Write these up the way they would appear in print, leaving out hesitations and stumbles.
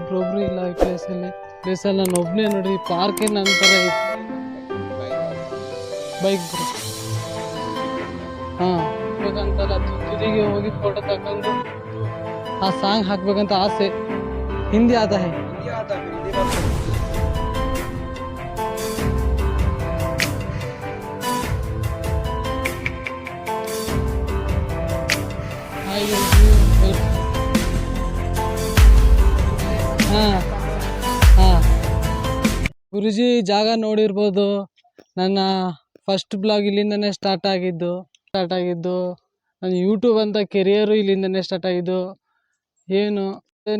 ಒಬ್ರು ಇಲ್ಲ ಈ ಪ್ಲೇಸಲ್ಲಿ ನಾನು ಒಬ್ಬನೇ ನೋಡ್ರಿ. ಪಾರ್ಕ್ ನಂತರ ಬೈಕ್ ಹಾಂ ಬೇಕಂತಲ್ಲ ತುದಿಗೆ ಹೋಗಿ ಫೋಟೋ ತಗೊಂಡು ಆ ಸಾಂಗ್ ಹಾಕ್ಬೇಕಂತ ಆಸೆ. ಹಿಂದಿ ಆತ ಹೈ ಹಾಂ ಹಾಂ ಗುರುಜಿ ಜಾಗ ನೋಡಿರ್ಬೋದು. ನನ್ನ ಫಸ್ಟ್ ಬ್ಲಾಗ್ ಇಲ್ಲಿಂದನೇ ಸ್ಟಾರ್ಟ್ ಆಗಿದ್ದು. ನನ್ನ ಯೂಟ್ಯೂಬ್ ಅಂತ ಕೆರಿಯರು ಇಲ್ಲಿಂದನೇ ಸ್ಟಾರ್ಟ್ ಆಗಿದ್ದು. ಏನು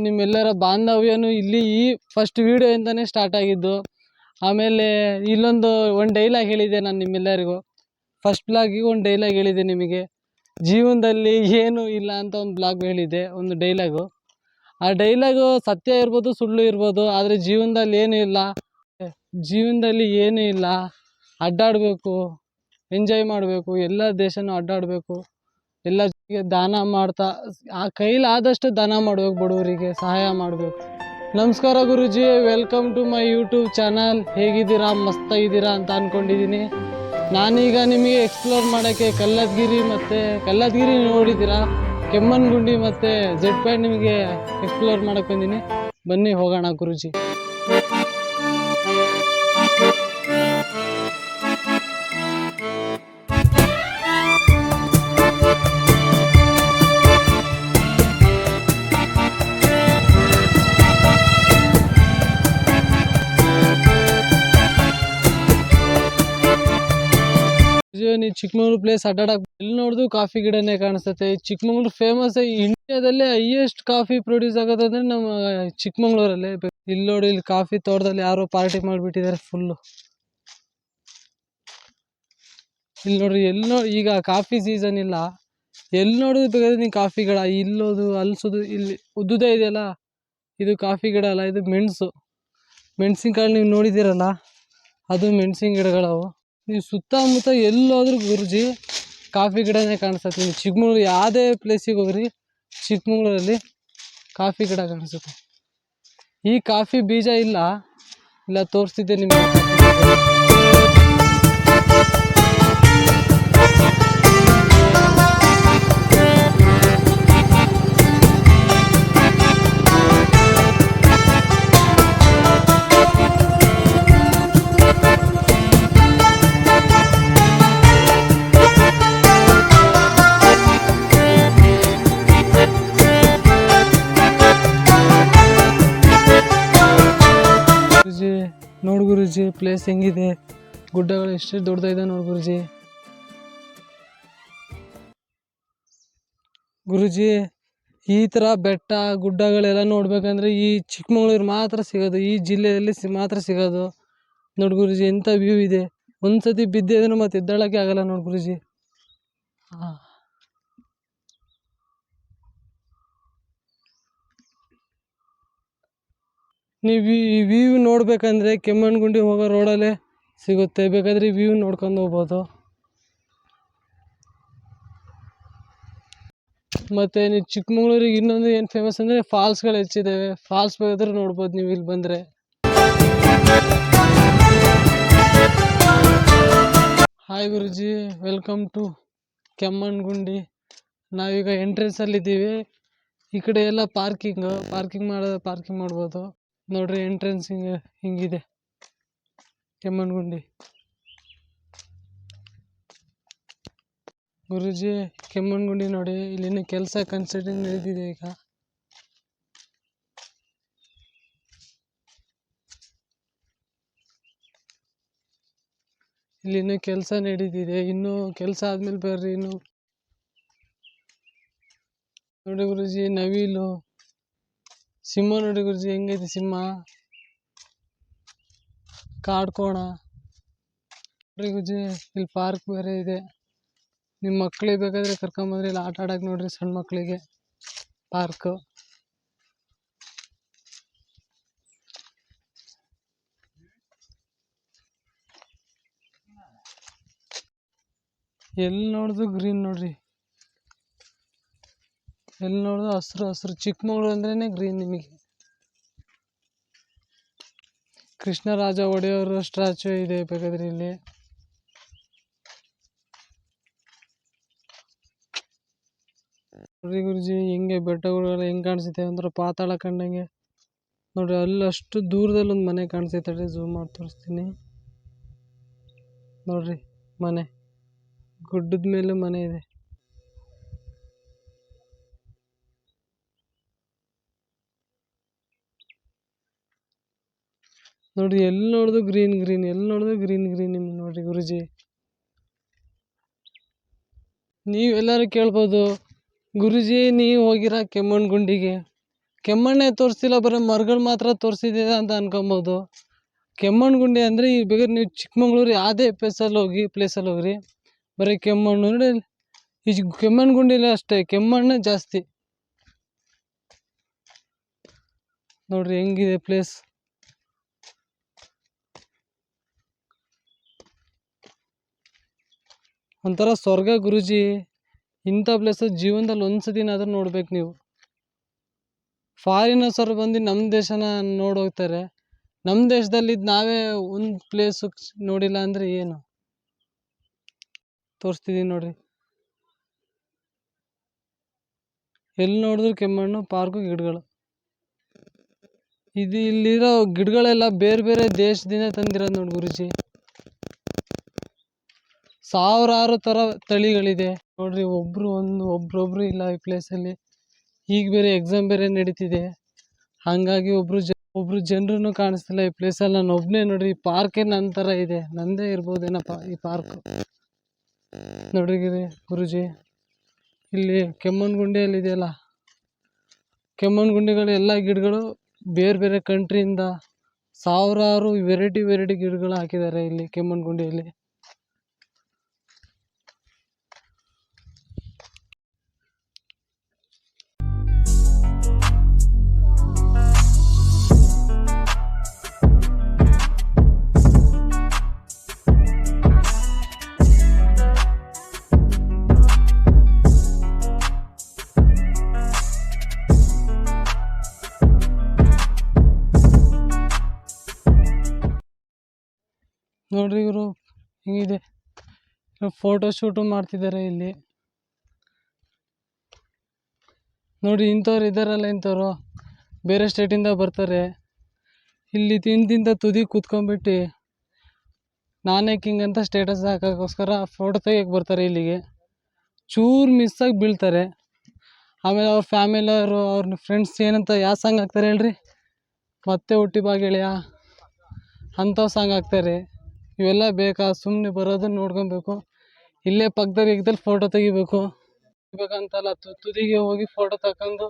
ನಿಮ್ಮೆಲ್ಲರ ಬಾಂಧವ್ಯನೂ ಇಲ್ಲಿ ಈ ಫಸ್ಟ್ ವೀಡಿಯೋಯಿಂದನೇ ಸ್ಟಾರ್ಟ್ ಆಗಿದ್ದು. ಆಮೇಲೆ ಒಂದು ಡೈಲಾಗ್ ಹೇಳಿದೆ ನಾನು ನಿಮ್ಮೆಲ್ಲರಿಗೂ. ಫಸ್ಟ್ ಬ್ಲಾಗಿಗೆ ಒಂದು ಡೈಲಾಗ್ ಹೇಳಿದೆ ನಿಮಗೆ, ಜೀವನದಲ್ಲಿ ಏನೂ ಇಲ್ಲ ಅಂತ ಒಂದು ಬ್ಲಾಗ್ ಹೇಳಿದೆ, ಒಂದು ಡೈಲಾಗು. ಆ ಡೈಲಾಗು ಸತ್ಯ ಇರ್ಬೋದು ಸುಳ್ಳು ಇರ್ಬೋದು, ಆದರೆ ಜೀವನದಲ್ಲಿ ಏನೂ ಇಲ್ಲ. ಅಡ್ಡಾಡಬೇಕು, ಎಂಜಾಯ್ ಮಾಡಬೇಕು, ಎಲ್ಲ ದೇಶನೂ ಅಡ್ಡಾಡಬೇಕು, ಎಲ್ಲ ದಾನ ಮಾಡ್ತಾ ಆ ಕೈಲಾದಷ್ಟು ದಾನ ಮಾಡಬೇಕು, ಬಡವರಿಗೆ ಸಹಾಯ ಮಾಡಬೇಕು. ನಮಸ್ಕಾರ ಗುರುಜಿ, welcome to my YouTube channel. ಹೇಗಿದ್ದೀರಾ? ಮಸ್ತಾಗಿದ್ದೀರಾ ಅಂತ ಅಂದ್ಕೊಂಡಿದ್ದೀನಿ. ನಾನೀಗ ನಿಮಗೆ ಎಕ್ಸ್ಪ್ಲೋರ್ ಮಾಡೋಕ್ಕೆ ಕಲ್ಲತ್ಗಿರಿ ನೋಡಿದ್ದೀರಾ, ಕೆಮ್ಮಣ್ಣುಗುಂಡಿ ಮತ್ತು ಜೆಡ್ ಪಾಯಿಂಟ್ ನಿಮಗೆ ಎಕ್ಸ್ಪ್ಲೋರ್ ಮಾಡೋಕ್ಕೆ ಬಂದೀನಿ. ಬನ್ನಿ ಹೋಗೋಣ ಗುರುಜಿ. ನೀವು ಚಿಕ್ಕಮಂಗ್ಳೂರು ಪ್ಲೇಸ್ ಅಡ್ಡಾಡಕ್ಕೆ ಎಲ್ಲಿ ನೋಡಿದ್ರು ಕಾಫಿ ಗಿಡನೇ ಕಾಣಿಸ್ತೈತೆ. ಚಿಕ್ಕಮಂಗ್ಳೂರು ಫೇಮಸ್, ಇಂಡಿಯಾದಲ್ಲೇ ಹೈಯೆಸ್ಟ್ ಕಾಫಿ ಪ್ರೊಡ್ಯೂಸ್ ಆಗೋದಂದ್ರೆ ನಮ್ಮ ಚಿಕ್ಕಮಂಗ್ಳೂರಲ್ಲೇ. ಇಲ್ಲಿ ನೋಡಿ, ಇಲ್ಲಿ ಕಾಫಿ ತೋಟದಲ್ಲಿ ಯಾರೋ ಪಾರ್ಟಿ ಮಾಡಿಬಿಟ್ಟಿದ್ದಾರೆ ಫುಲ್ಲು. ಇಲ್ಲಿ ನೋಡ್ರಿ, ಈಗ ಕಾಫಿ ಸೀಸನ್ ಇಲ್ಲ, ಎಲ್ಲಿ ನೋಡಿದ್ರು ಬೇಕಾದ್ರೆ ನೀವು ಕಾಫಿ ಗಿಡ ಇಲ್ಲೋದು ಅಲ್ಸೋದು. ಇಲ್ಲಿ ಉದ್ದುದೇ ಇದೆಯಲ್ಲ, ಇದು ಕಾಫಿ ಗಿಡ ಅಲ್ಲ, ಇದು ಮೆಣಸಿನ್ಕಾಳು ನೀವು ನೋಡಿದ್ದೀರಲ್ಲ, ಅದು ಮೆಣಸಿನ ಗಿಡಗಳವು. ನೀವು ಸುತ್ತಮುತ್ತ ಎಲ್ಲೋದ್ರೂ ಗುರುಜಿ ಕಾಫಿ ಗಿಡನೇ ಕಾಣಿಸ್ತೈತೆ. ನೀವು ಚಿಕ್ಕಮಂಗ್ಳೂರು ಯಾವುದೇ ಪ್ಲೇಸಿಗೆ ಹೋಗ್ರಿ, ಚಿಕ್ಕಮಂಗ್ಳೂರಲ್ಲಿ ಕಾಫಿ ಗಿಡ ಕಾಣಿಸುತ್ತೆ. ಈ ಕಾಫಿ ಬೀಜ ಇಲ್ಲ ತೋರಿಸ್ತಿದ್ದೆ ನಿಮಗೆ. ನೋಡು ಗುರುಜಿ, ಪ್ಲೇಸ್ ಹೆಂಗಿದೆ, ಗುಡ್ಡಗಳು ಎಷ್ಟು ದೊಡ್ಡದಾಗಿದೆ ನೋಡು ಗುರುಜಿ. ಗುರುಜಿ, ಈ ಥರ ಬೆಟ್ಟ ಗುಡ್ಡಗಳೆಲ್ಲ ನೋಡ್ಬೇಕಂದ್ರೆ ಈ ಚಿಕ್ಕಮಂಗ್ಳೂರು ಮಾತ್ರ ಸಿಗೋದು, ಈ ಜಿಲ್ಲೆಯಲ್ಲಿ ಮಾತ್ರ ಸಿಗೋದು. ನೋಡು ಗುರುಜಿ, ಎಂಥ ವ್ಯೂ ಇದೆ. ಒಂದ್ಸತಿ ಬಿದ್ದಿದ್ರೆ ಮತ್ತೆ ಎದ್ದೇಳಕ್ಕೆ ಆಗಲ್ಲ ನೋಡು ಗುರುಜಿ. ಹಾಂ, ನೀವು ಈ ವ್ಯೂ ನೋಡ್ಬೇಕಂದ್ರೆ ಕೆಮ್ಮಣ್ಣುಗುಂಡಿ ಹೋಗೋ ರೋಡಲ್ಲೇ ಸಿಗುತ್ತೆ. ಬೇಕಾದರೆ ಈ ವ್ಯೂ ನೋಡ್ಕೊಂಡು ಹೋಗ್ಬೋದು. ಮತ್ತು ನೀವು ಚಿಕ್ಕಮಂಗ್ಳೂರಿಗೆ ಇನ್ನೊಂದು ಏನು ಫೇಮಸ್ ಅಂದರೆ ಫಾಲ್ಸ್ಗಳು ಹೆಚ್ಚಿದ್ದಾವೆ. ಫಾಲ್ಸ್ ಬೇಕಾದ್ರೆ ನೋಡ್ಬೋದು ನೀವು ಇಲ್ಲಿ ಬಂದರೆ. Hi Guruji, welcome to Kemmannugundi. ನಾವೀಗ ಎಂಟ್ರೆನ್ಸಲ್ಲಿದ್ದೀವಿ. ಈ ಕಡೆ ಎಲ್ಲ ಪಾರ್ಕಿಂಗ್ ಮಾಡ್ಬೋದು. ನೋಡ್ರಿ, ಎಂಟ್ರೆನ್ಸ್ ಹಿಂಗಿದೆ ಕೆಮ್ಮಣ್ಣುಗುಂಡಿ. ಗುರುಜಿ, ಕೆಮ್ಮಣ್ಣುಗುಂಡಿ ನೋಡಿ, ಇಲ್ಲಿನ ಕೆಲಸ ಕನ್ಸ್ಟ್ರಕ್ಷನ್ ನಡೆದಿದೆ. ಈಗ ಇಲ್ಲಿನ ಕೆಲಸ ನಡೀತಿದೆ. ಇನ್ನೂ ಕೆಲಸ ಆದ್ಮೇಲೆ ಬರ್ರಿ. ಇನ್ನು ನೋಡಿ ಗುರುಜಿ, ನವಿಲು, ಸಿಂಹ ನೋಡಿ ಗುರುಜಿ, ಹೆಂಗೈತಿ ಸಿಂಹ, ಕಾಡ್ಕೋಣ ನೋಡ್ರಿ ಗುರುಜಿ. ಇಲ್ಲಿ ಪಾರ್ಕ್ ಬೇರೆ ಇದೆ. ನಿಮ್ಮ ಮಕ್ಳಿಗೆ ಬೇಕಾದ್ರೆ ಕರ್ಕೊಂಬಂದ್ರೆ ಇಲ್ಲಿ ಆಟ ಆಡಕ್ಕೆ ನೋಡ್ರಿ, ಸಣ್ಣ ಮಕ್ಕಳಿಗೆ ಪಾರ್ಕು. ಎಲ್ಲಿ ನೋಡಿದ್ರು ಗ್ರೀನ್ ನೋಡ್ರಿ, ಎಲ್ಲಿ ನೋಡಿದ್ರು ಹಸ್ರು. ಚಿಕ್ಕಮಂಗ್ಳೂರು ಅಂದ್ರೇ ಗ್ರೀನ್ ನಿಮಗೆ. ಕೃಷ್ಣರಾಜ ಒಡೆಯವರು ಸ್ಟ್ಯಾಚು ಇದೆ ಬೇಕಾದ್ರೆ ಇಲ್ಲಿ. ನೋಡ್ರಿ ಗುರುಜಿ ಹೆಂಗೆ ಬೆಟ್ಟಗಳೆಲ್ಲ ಹೆಂಗ್ ಕಾಣಿಸುತ್ತೆ ಅಂದ್ರೆ ಪಾತಾಳ ಕಂಡಂಗೆ. ನೋಡ್ರಿ ಅಲ್ಲಿ ಅಷ್ಟು ದೂರದಲ್ಲಿ ಒಂದು ಮನೆ ಕಾಣಿಸ್ತೈತೆ, ಝೂಮ್ ಮಾಡಿ ತೋರಿಸ್ತೀನಿ ನೋಡ್ರಿ. ಮನೆ ಗುಡ್ಡದ ಮೇಲೆ ಮನೆ ಇದೆ. ನೋಡ್ರಿ ಎಲ್ಲಿ ನೋಡಿದ್ರು ಗ್ರೀನ್ ಗ್ರೀನ್, ಎಲ್ಲಿ ನೋಡಿದ್ರು ಗ್ರೀನ್ ಗ್ರೀನ್. ನಿಮ್ಗೆ ನೋಡ್ರಿ ಗುರುಜಿ, ನೀವೆಲ್ಲರೂ ಕೇಳ್ಬೋದು, ಗುರುಜಿ ನೀವು ಹೋಗಿರ ಕೆಮ್ಮಣ್ಣಗುಂಡಿಗೆ, ಕೆಮ್ಮಣ್ಣೆ ತೋರಿಸ್ತಿಲ್ಲ, ಬರೀ ಮರಗಳು ಮಾತ್ರ ತೋರಿಸಿದ್ದೀರ ಅಂತ ಅನ್ಕೊಬೋದು. ಕೆಮ್ಮಣ್ಣಗುಂಡಿ ಅಂದರೆ ಈ ಬೇಕಾದ್ರೆ ನೀವು ಚಿಕ್ಕಮಂಗ್ಳೂರು ಯಾವುದೇ ಪ್ಲೇಸಲ್ಲಿ ಹೋಗ್ರಿ, ಬರೀ ಕೆಮ್ಮಣ್ಣು ನೋಡಿ. ಈ ಕೆಮ್ಮಣ್ಣಗುಂಡಿಲಿ ಅಷ್ಟೇ ಕೆಮ್ಮಣ್ಣೆ ಜಾಸ್ತಿ. ನೋಡ್ರಿ ಹೆಂಗಿದೆ ಪ್ಲೇಸ್. ಒಂಥರ ಸ್ವರ್ಗ ಗುರುಜಿ. ಇಂಥ ಪ್ಲೇಸ್ ಜೀವನದಲ್ಲಿ ಒಂದ್ಸತಿನಾದ್ರೂ ನೋಡ್ಬೇಕು ನೀವು. ಫಾರಿನರ್ಸ್ ಅವ್ರು ಬಂದು ನಮ್ಮ ದೇಶನ ನೋಡೋಗ್ತಾರೆ. ನಮ್ಮ ದೇಶದಲ್ಲಿ ನಾವೇ ಒಂದು ಪ್ಲೇಸು ನೋಡಿಲ್ಲ ಅಂದರೆ ಏನು. ತೋರಿಸ್ತಿದ್ದೀನಿ ನೋಡ್ರಿ, ಎಲ್ಲಿ ನೋಡಿದ್ರು ಕೆಮ್ಮಣ್ಣು, ಪಾರ್ಕು, ಗಿಡಗಳು. ಇಲ್ಲಿರೋ ಗಿಡಗಳೆಲ್ಲ ಬೇರೆ ಬೇರೆ ದೇಶದಿಂದ ತಂದಿರೋದು ನೋಡಿ ಗುರುಜಿ. ಸಾವಿರಾರು ಥರ ತಳಿಗಳಿದೆ ನೋಡ್ರಿ. ಒಬ್ರೊಬ್ರು ಇಲ್ಲ ಈ ಪ್ಲೇಸಲ್ಲಿ. ಈಗ ಬೇರೆ ಎಕ್ಸಾಮ್ ಬೇರೆ ನಡೀತಿದೆ, ಹಾಗಾಗಿ ಒಬ್ರು ಜನರನ್ನು ಕಾಣಿಸ್ತಿಲ್ಲ ಈ ಪ್ಲೇಸಲ್ಲಿ. ನಾನು ಒಬ್ಬನೇ ನೋಡ್ರಿ. ಈ ಪಾರ್ಕೇ ನನ್ನ ಥರ ಇದೆ, ನಂದೇ ಇರ್ಬೋದೇನಪ್ಪ ಈ ಪಾರ್ಕ್. ನೋಡ್ರಿ ಗುರುಜಿ, ಇಲ್ಲಿ ಕೆಮ್ಮಣ್ಣಗುಂಡಿಯಲ್ಲಿ ಇದೆಯಲ್ಲ, ಕೆಮ್ಮಣ್ಣಗುಂಡಿಗಳು ಎಲ್ಲ ಗಿಡಗಳು ಬೇರೆ ಬೇರೆ ಕಂಟ್ರಿಯಿಂದ ಸಾವಿರಾರು ವೆರೈಟಿ ಗಿಡಗಳು ಹಾಕಿದ್ದಾರೆ ಇಲ್ಲಿ ಕೆಮ್ಮಣ್ಣಗುಂಡಿಯಲ್ಲಿ. ನೋಡ್ರಿ ಇವರು ಹಿಂಗಿದೆ, ಫೋಟೋ ಶೂಟು ಮಾಡ್ತಿದ್ದಾರೆ ಇಲ್ಲಿ. ನೋಡಿ ಇಂಥವ್ರು ಇದ್ದಾರಲ್ಲ, ಇಂಥವ್ರು ಬೇರೆ ಸ್ಟೇಟಿಂದ ಬರ್ತಾರೆ ಇಲ್ಲಿ. ತಿಂದ ತುದಿ ಕೂತ್ಕೊಂಡ್ಬಿಟ್ಟು ನಾನೇ ಕಿಂಗ್ ಅಂತ ಸ್ಟೇಟಸ್ ಹಾಕೋಕ್ಕೋಸ್ಕರ ಫೋಟೋ ತೆಗಿಯಕ್ಕೆ ಬರ್ತಾರೆ ಇಲ್ಲಿಗೆ. ಚೂರು ಮಿಸ್ಸಾಗಿ ಬೀಳ್ತಾರೆ. ಆಮೇಲೆ ಅವ್ರ ಫ್ಯಾಮಿಲಿಯವರು, ಅವ್ರ ಫ್ರೆಂಡ್ಸ್ ಏನಂತ ಯಾವ ಸಾಂಗ್ ಹಾಕ್ತಾರೆ ಹೇಳ್ರಿ, ಮತ್ತೆ ಹುಟ್ಟಿ ಬಾ ಗೆಳೆಯ ಅಂಥವು ಸಾಂಗ್ ಹಾಕ್ತಾರೆ. ಇವೆಲ್ಲ ಬೇಕಾ? ಸುಮ್ಮನೆ ಬರೋದನ್ನ ನೋಡ್ಕೊಬೇಕು, ಇಲ್ಲೇ ಪಕ್ಕದಲ್ಲಿ ಫೋಟೋ ತೆಗಿಬೇಕು. ಬೇಕಂತಲ್ಲ, ತುದಿಗೆ ಹೋಗಿ ಫೋಟೋ ತಗೊಂಡು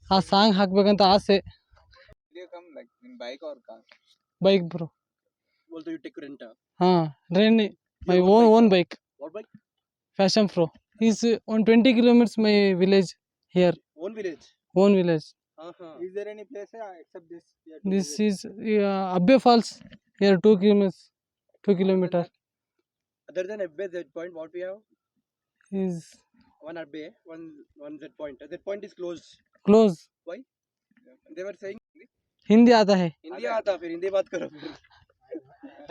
ಆ ಸಾಂಗ್ ಹಾಕ್ಬೇಕಂತ ಆಸೆ. Bike bro. Rent my own bike. Passion Pro is on 20 kilometers my village here. Own village. Is there any place except this? This is Abbe Falls here, 2 kilometers. 2 kilometer. Other than Abbe, that point, what we have? Is One Abbe, one that point. That point is closed. close. Why? They were saying Hindi आता है. हिंदी आता, फिर हिंदी बात करो फिर.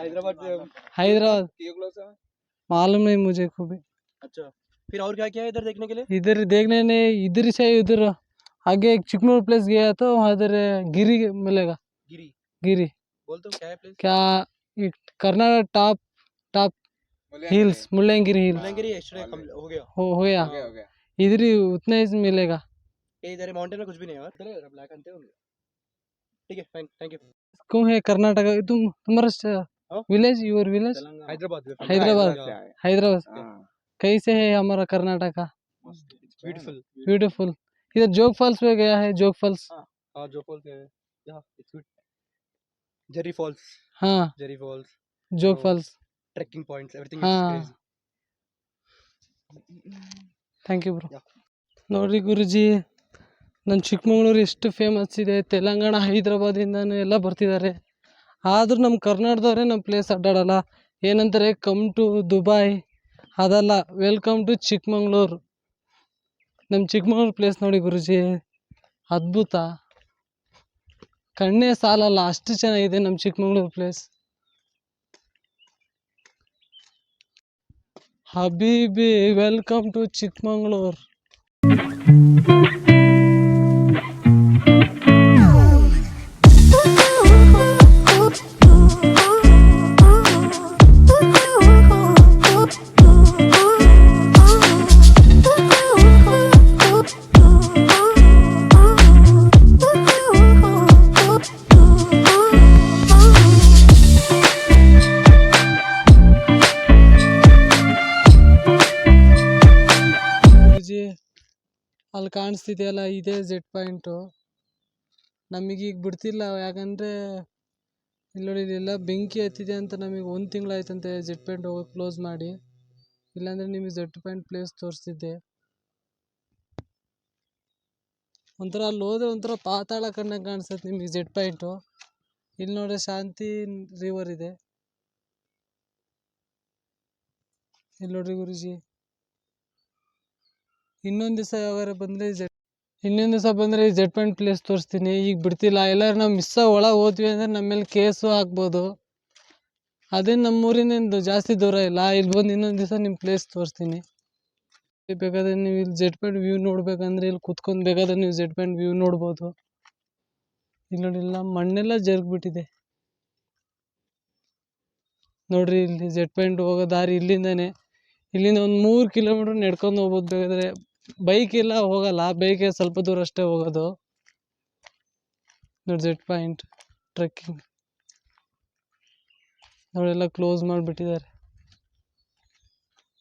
हैदराबाद ये close है. मालूम नहीं मुझे खूब. अच्छा, फिर और क्या क्या है इधर देखने के लिए? इधर देखने ने इधर से उधर आगे एक चिकमोर प्लेस गया तो वहाँ इधर गिरी मिलेगा. गिरी बोल तो क्या है प्लेस? क्या Karnataka top hills, Mullayanagiri hills. Mullayanagiri yesterday हो गया. हो गया. इधर ही उतना ही मिलेगा. ये इधर माउंटेन में कुछ भी नहीं है यार. इधर ब्लैक आंटे होंगे. ठीक है, फाइन, थैंक यू. कौन है कर्नाटक? तुम्हारा विलेज, योर विलेज? हैदराबाद. कैसे है हमारा कर्नाटका? ब्यूटीफुल. इधर जोग फॉल्स में गया है. जोग फॉल्स. हाँ, जोग फॉल्स है. Yeah, it's good. Jerry Falls. हाँ, Jerry Falls. Jog falls. Trekking points, everything हाँ. is crazy. Thank you bro. ನೋಡ್ರಿ ಗುರುಜಿ, ನನ್ನ ಚಿಕ್ಕಮಂಗ್ಳೂರು ಎಷ್ಟು ಫೇಮಸ್ ಇದೆ. ತೆಲಂಗಾಣ, ಹೈದ್ರಾಬಾದಿಂದನೂ ಎಲ್ಲ ಬರ್ತಿದ್ದಾರೆ. ಆದರೂ ನಮ್ಮ ಕರ್ನಾಟಕದವರೇ ನಮ್ಮ ಪ್ಲೇಸ್ ಅಡ್ಡಾಡಲ್ಲ. ಏನಂತಾರೆ, ಕಮ್ ಟು ದುಬೈ. ಅದಲ್ಲ, ವೆಲ್ಕಮ್ ಟು ಚಿಕ್ಕಮಂಗ್ಳೂರು. ನಮ್ಮ ಚಿಕ್ಕಮಂಗ್ಳೂರು ಪ್ಲೇಸ್ ನೋಡಿ ಗುರುಜಿ, ಅದ್ಭುತ. ಕಣ್ಣೇ ಸಾಲಲ್ಲ, ಅಷ್ಟು ಚೆನ್ನಾಗಿದೆ ನಮ್ಮ ಚಿಕ್ಕಮಂಗ್ಳೂರು ಪ್ಲೇಸ್. ಹಬೀಬಿ, ವೆಲ್ಕಮ್ ಟು ಚಿಕ್ಕಮಂಗ್ಳೂರು. ಅಲ್ಲಿ ಕಾಣಿಸ್ತಿದೆಯಲ್ಲ, ಇದೇ ಜೆಟ್ ಪಾಯಿಂಟು. ನಮಗೀಗ ಬಿಡ್ತಿಲ್ಲ, ಯಾಕಂದರೆ ಇಲ್ಲಿ ನೋಡಿ, ಇಲ್ಲೆಲ್ಲ ಬೆಂಕಿ ಹತ್ತಿದೆ ಅಂತ ನಮಗೆ 1 ತಿಂಗಳಾಯ್ತಂತೆ ಜೆಟ್ ಪಾಯಿಂಟ್ ಹೋಗೋದು ಕ್ಲೋಸ್ ಮಾಡಿ. ಇಲ್ಲಾಂದರೆ ನಿಮಗೆ ಜೆಟ್ ಪಾಯಿಂಟ್ ಪ್ಲೇಸ್ ತೋರಿಸ್ತಿದ್ದೆ. ಒಂಥರ ಅಲ್ಲಿ ಹೋದ್ರೆ ಒಂಥರ ಪಾತಾಳ ಕಂಡಂಗೆ ಕಾಣಿಸುತ್ತೆ ನಿಮಗೆ ಜೆಟ್ ಪಾಯಿಂಟು. ಇಲ್ಲಿ ನೋಡ್ರೆ ಶಾಂತಿ ರಿವರ್ ಇದೆ. ಇಲ್ಲಿ ನೋಡ್ರಿ ಗುರುಜಿ, ಇನ್ನೊಂದು ದಿವಸ ಯಾವಾಗಾರ ಬಂದರೆ ಈ ಜೆಟ್ ಪಾಯಿಂಟ್ ಪ್ಲೇಸ್ ತೋರಿಸ್ತೀನಿ. ಈಗ ಬಿಡ್ತಿಲ್ಲ, ಎಲ್ಲರೂ ನಾವು ಒಳಗೆ ಹೋದ್ವಿ ಅಂದರೆ ನಮ್ಮ ಮೇಲೆ ಕೇಸು ಹಾಕ್ಬೋದು. ಅದೇ ನಮ್ಮೂರಿನಿಂದ ಜಾಸ್ತಿ ದೂರ ಇಲ್ಲ. ಇಲ್ಲಿ ಬಂದು ಇನ್ನೊಂದು ದಿವಸ ನಿಮ್ಮ ಪ್ಲೇಸ್ ತೋರಿಸ್ತೀನಿ. ಬೇಕಾದ್ರೆ ನೀವು ಇಲ್ಲಿ ಜೆಟ್ ಪಾಯಿಂಟ್ ವ್ಯೂ ನೋಡ್ಬೇಕಂದ್ರೆ ಇಲ್ಲಿ ಕುತ್ಕೊಂಡು ಬೇಕಾದ್ರೆ ನೀವು ಜೆಟ್ ಪಾಯಿಂಟ್ ವ್ಯೂ ನೋಡ್ಬೋದು. ಇಲ್ಲಿ ನೋಡಿ, ಇಲ್ಲ ಮಣ್ಣೆಲ್ಲ ಜರುಗ್ಬಿಟ್ಟಿದೆ ನೋಡ್ರಿ. ಇಲ್ಲಿ ಜೆಟ್ ಪಾಯಿಂಟ್ ಹೋಗೋ ದಾರಿ ಇಲ್ಲಿಂದ ಒಂದು 3 ಕಿಲೋಮೀಟರ್ ನಡ್ಕೊಂಡು ಹೋಗ್ಬೋದು. ಬೇಕಾದ್ರೆ ಬೈಕ್ ಎಲ್ಲ ಹೋಗಲ್ಲ, ಬೈಕೆ ಸ್ವಲ್ಪ ದೂರ ಅಷ್ಟೇ ಹೋಗೋದು. ನೋಡಿ ಜೆಟ್ ಪಾಯಿಂಟ್ ಟ್ರೆಕ್ಕಿಂಗ್ ನೋಡೆಲ್ಲ ಕ್ಲೋಸ್ ಮಾಡಿಬಿಟ್ಟಿದ್ದಾರೆ.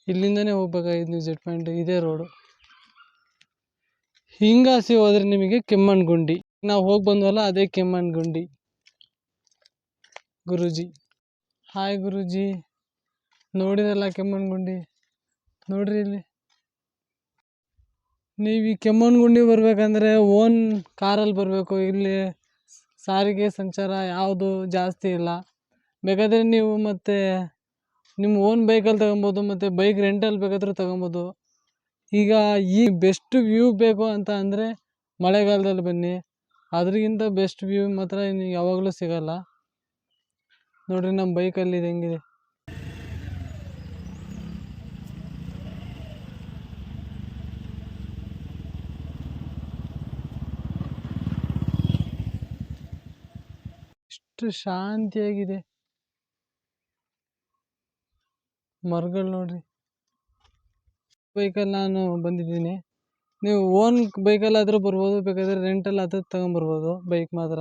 ಇಲ್ಲಿಂದನೇ ಹೋಗ್ಬೇಕಾಗಿದ್ದು ನೀವು ಜೆಟ್ ಪಾಯಿಂಟ್. ಇದೇ ರೋಡು. ಹಿಂಗಾಸಿ ಹೋದ್ರೆ ನಿಮಗೆ ಕೆಮ್ಮಣ್ಣಗುಂಡಿ. ನಾವು ಹೋಗಿ ಬಂದ್ವಲ್ಲ, ಅದೇ ಕೆಮ್ಮಣ್ಣಗುಂಡಿ. ಗುರೂಜಿ, ಹಾಯ್ ಗುರೂಜಿ. ನೋಡಿರಲ್ಲ ಕೆಮ್ಮಣ್ಣಗುಂಡಿ, ನೋಡ್ರಿ. ಇಲ್ಲಿ ನೀವು ಈ ಕೆಮ್ಮಣ್ಣಗುಂಡಿ ಬರ್ಬೇಕಂದ್ರೆ ಓನ್ ಕಾರಲ್ಲಿ ಬರಬೇಕು. ಇಲ್ಲಿ ಸಾರಿಗೆ ಸಂಚಾರ ಯಾವುದು ಜಾಸ್ತಿ ಇಲ್ಲ. ಬೇಕಾದರೆ ನೀವು ಮತ್ತು ನಿಮ್ಮ ಓನ್ ಬೈಕಲ್ಲಿ ತಗೊಬೋದು, ಮತ್ತು ಬೈಕ್ ರೆಂಟಲ್ಲಿ ಬೇಕಾದರೂ ತಗೊಬೋದು. ಈಗ ಈ ಬೆಸ್ಟ್ ವ್ಯೂ ಬೇಕು ಅಂತ ಅಂದರೆ ಮಳೆಗಾಲದಲ್ಲಿ ಬನ್ನಿ. ಅದ್ರಿಗಿಂತ ಬೆಸ್ಟ್ ವ್ಯೂ ಮಾತ್ರ ಯಾವಾಗಲೂ ಸಿಗಲ್ಲ. ನೋಡ್ರಿ ನಮ್ಮ ಬೈಕಲ್ಲಿ ಇದು ಹೆಂಗಿದೆ. ಎಷ್ಟು ಶಾಂತಿಯಾಗಿದೆ. ಮರಗಳು ನೋಡ್ರಿ. ಬೈಕಲ್ಲಿ ನಾನು ಬಂದಿದ್ದೀನಿ. ನೀವು ಓನ್ ಬೈಕಲ್ಲಾದರೂ ಬರ್ಬೋದು, ಬೇಕಾದರೆ ರೆಂಟಲ್ಲಿ ಆದರೂ ತಗೊಂಬರ್ಬೋದು ಬೈಕ್ ಮಾತ್ರ.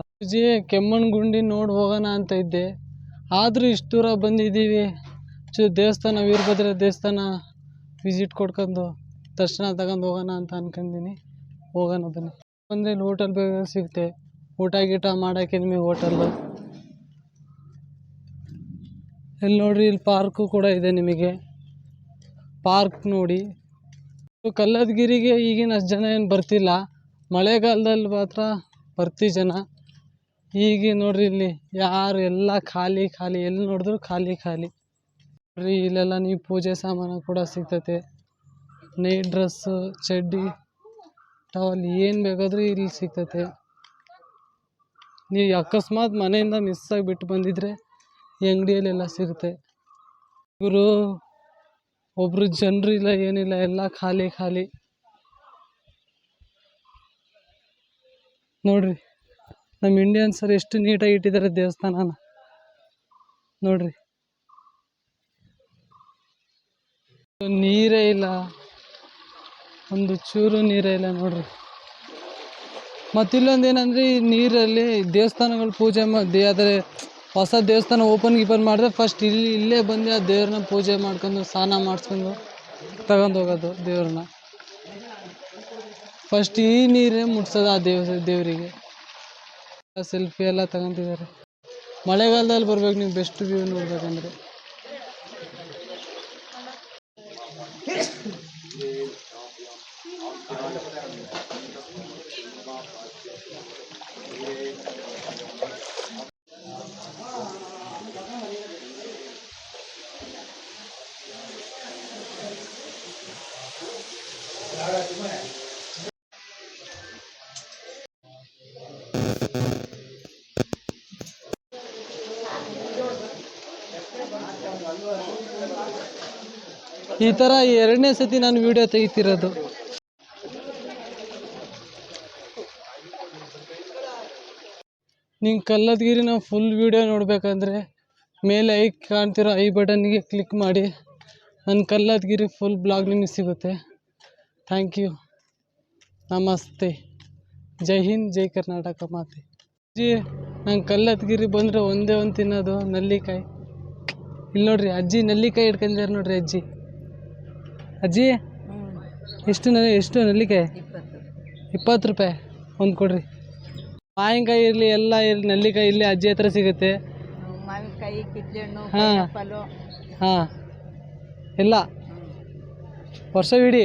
ಕೆಮ್ಮಣ್ಣಗುಂಡಿ ನೋಡಿ ಹೋಗೋಣ ಅಂತ ಇದ್ದೆ, ಆದರೂ ಇಷ್ಟು ದೂರ ಬಂದಿದ್ದೀವಿ. ದೇವಸ್ಥಾನ, ವೀರಭದ್ರ ದೇವಸ್ಥಾನ ವಿಸಿಟ್ ಕೊಡ್ಕೊಂಡು ದರ್ಶನ ತಗೊಂಡು ಹೋಗೋಣ ಅಂತ ಅನ್ಕೊಂಡಿನಿ. ಹೋಗೋಣ ಬನ್ನಿ. ಅಂದರೆ ಇಲ್ಲಿ ಹೋಟೆಲ್ ಬೇಕಾದ್ರೆ ಸಿಗುತ್ತೆ, ಊಟ ಗೀಟ ಮಾಡೋಕ್ಕೆ ನಿಮಗೆ ಹೋಟೆಲ್ಲು. ಇಲ್ಲಿ ನೋಡ್ರಿ, ಇಲ್ಲಿ ಪಾರ್ಕು ಕೂಡ ಇದೆ ನಿಮಗೆ. ಪಾರ್ಕ್ ನೋಡಿ. ಕಲ್ಲದಗಿರಿಗೆ ಈಗಿನ ಅಷ್ಟು ಜನ ಏನು ಬರ್ತಿಲ್ಲ, ಮಳೆಗಾಲದಲ್ಲಿ ಮಾತ್ರ ಬರ್ತಿ ಜನ. ಈಗ ನೋಡ್ರಿ, ಇಲ್ಲಿ ಯಾರು ಎಲ್ಲ ಖಾಲಿ ಖಾಲಿ, ಎಲ್ಲಿ ನೋಡಿದ್ರು ಖಾಲಿ ಖಾಲಿ. ನೋಡ್ರಿ, ಇಲ್ಲೆಲ್ಲ ನೀವು ಪೂಜೆ ಸಾಮಾನು ಕೂಡ ಸಿಗ್ತೈತೆ. ನೈಟ್ ಡ್ರೆಸ್ಸು, ಚಡ್ಡಿ, ಟವಲ್ ಏನು ಬೇಕಾದರೂ ಇಲ್ಲಿ ಸಿಗ್ತೈತೆ. ನೀವು ಅಕಸ್ಮಾತ್ ಮನೆಯಿಂದ ಮಿಸ್ ಆಗಿಬಿಟ್ಟು ಬಂದಿದ್ರೆ ಈ ಅಂಗಡಿಯಲ್ಲೆಲ್ಲ ಸಿಗುತ್ತೆ. ಇವರು ಒಬ್ಬರು ಜನರು ಇಲ್ಲ, ಏನಿಲ್ಲ, ಎಲ್ಲ ಖಾಲಿ ಖಾಲಿ. ನೋಡ್ರಿ, ನಮ್ಮ ಇಂಡಿಯನ್ಸರು ಎಷ್ಟು ನೀಟಾಗಿ ಇಟ್ಟಿದ್ದಾರೆ ದೇವಸ್ಥಾನನ. ನೋಡ್ರಿ, ನೀರೇ ಇಲ್ಲ, ಒಂದು ಚೂರು ನೀರೇ ಇಲ್ಲ ನೋಡ್ರಿ. ಮತ್ತಿಲ್ಲೊಂದು ಏನಂದರೆ, ಈ ನೀರಲ್ಲಿ ದೇವಸ್ಥಾನಗಳು ಪೂಜೆ ಆದರೆ ಹೊಸ ದೇವಸ್ಥಾನ ಓಪನ್ ಮಾಡಿದ್ರೆ ಫಸ್ಟ್ ಇಲ್ಲೇ ಬಂದು ಆ ದೇವ್ರನ್ನ ಪೂಜೆ ಮಾಡ್ಕೊಂಡು ಸ್ನಾನ ಮಾಡಿಸ್ಕೊಂಡು ತಗೊಂಡು ಹೋಗೋದು ದೇವ್ರನ್ನ. ಫಸ್ಟ್ ಈ ನೀರೇ ಮುಟ್ಸೋದು ಆ ದೇವರಿಗೆ. ಸೆಲ್ಫಿ ಎಲ್ಲ ತಗೊಂತಿದ್ದಾರೆ. ಮಳೆಗಾಲದಲ್ಲಿ ಬರ್ಬೇಕು ನೀವು ಬೆಸ್ಟ್ ವ್ಯೂ ನೋಡ್ಬೇಕಂದ್ರೆ. ಈ ಥರ 2ನೇ ಸತಿ ನಾನು ವಿಡಿಯೋ ತೆಗಿತಿರೋದು. ನೀವು ಕಲ್ಲತ್ಗಿರಿನ ಫುಲ್ ವಿಡಿಯೋ ನೋಡಬೇಕಂದ್ರೆ ಮೇಲೆ ಕಾಣ್ತಿರೋ ಐ ಬಟನ್ಗೆ ಕ್ಲಿಕ್ ಮಾಡಿ. ನನ್ನ ಕಲ್ಲತ್ಗಿರಿ ಫುಲ್ ಬ್ಲಾಗ್ ನಿಮಗೆ ಸಿಗುತ್ತೆ. Thank you. ನಮಸ್ತೆ. ಜೈ ಹಿಂದ್, ಜೈ ಕರ್ನಾಟಕ ಮಾತೆ. ಅಜ್ಜಿ, ನಂಗೆ ಕಲ್ಲತ್ಗಿರಿ ಬಂದರೆ ಒಂದೇ ಒಂದು ತಿನ್ನೋದು ನಲ್ಲಿಕಾಯಿ. ಇಲ್ಲಿ ನೋಡ್ರಿ ಅಜ್ಜಿ ನಲ್ಲಿಕಾಯಿ ಇಟ್ಕೊಂಡಿದ್ದಾರೆ ನೋಡ್ರಿ ಅಜ್ಜಿ. ಅಜ್ಜಿ ಎಷ್ಟು ನಲ್ಲಿಕಾಯಿ? 20 ರೂಪಾಯಿ ಒಂದು ಕೊಡ್ರಿ. ಮಾವಿನಕಾಯಿ ಇರಲಿ, ಎಲ್ಲ ಇರಲಿ, ನಲ್ಲಿಕಾಯಿ ಇಲ್ಲಿ ಅಜ್ಜಿ ಹತ್ರ ಸಿಗುತ್ತೆ. ಮಾವಿನಕಾಯಿ, ಕಿತ್ಳೆಹಣ್ಣು, ಹಾಂ ಪೈನಾಪಲ್ಲು. ಹಾಂ ಎಲ್ಲ ವರ್ಷವಿಡೀ